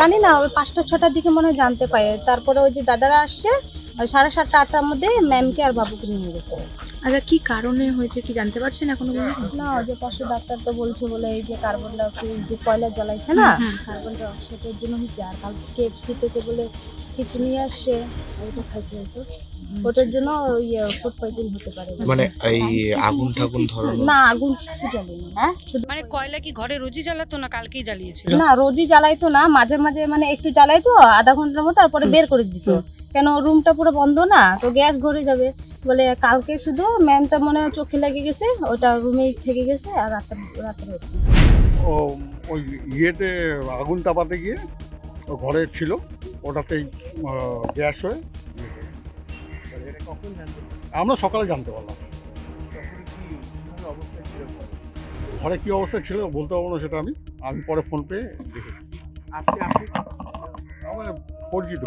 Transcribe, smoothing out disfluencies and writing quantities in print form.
জানি না, ওই 5টা 6টার দিকে মনে হয় জানতে পারে। তারপরে ওই যে দাদারা আসছে 7:30 8টার মধ্যে ম্যামকে আর বাবুকে নিয়ে গেছে। আচ্ছা, কি কারণে হয়েছে কি জানতে পারছেন এখনো? না, ওই যে পাশে ডাক্তার তো বলছে বলে এই যে কার্বন ডাইঅক্সাইড যে কয়লা জ্বালাইছে না, কার্বন ডাইঅক্সাইডের জন্য হচ্ছে। আর কালকে কেএফসি থেকে বলে কিছু নিয়ে আসছে, ওইটা খাইছে হয়তো, ওটার জন্য ওই ফুড পয়জন হতে পারে। মানে এই আগুন ঠাগুন ধরানো? না, আগুন কিছু জ্বালিনি। হ্যাঁ, মানে কয়লা কি ঘরে রোজই জ্বালাতো না কালকেই জ্বালিয়েছিল? না, রোজই জ্বালাইতো না, মাঝে মাঝে মানে একটু জ্বালাইতো আধা ঘন্টার মতো, তারপরে বের করে দিত। কেন রুমটা পুরো বন্ধ না, তো গ্যাস ঘরে যাবে বলে। কালকে শুধু ম্যামটা মনে হয় চোখে লেগে গেছে, ওটা রুমেই থেকে গেছে। আর রাতে ও ওই ইয়েতে আগুন তাপাতে গিয়ে ও ঘরে ছিল, ওটাতেই গ্যাস হয়ে আমরা সকালে জানতে পারলাম। ঘরে কী অবস্থা ছিল বলতে পারবো না, সেটা আমি পরে ফোন পেয়ে দেখেছি। আমার পরিচিত।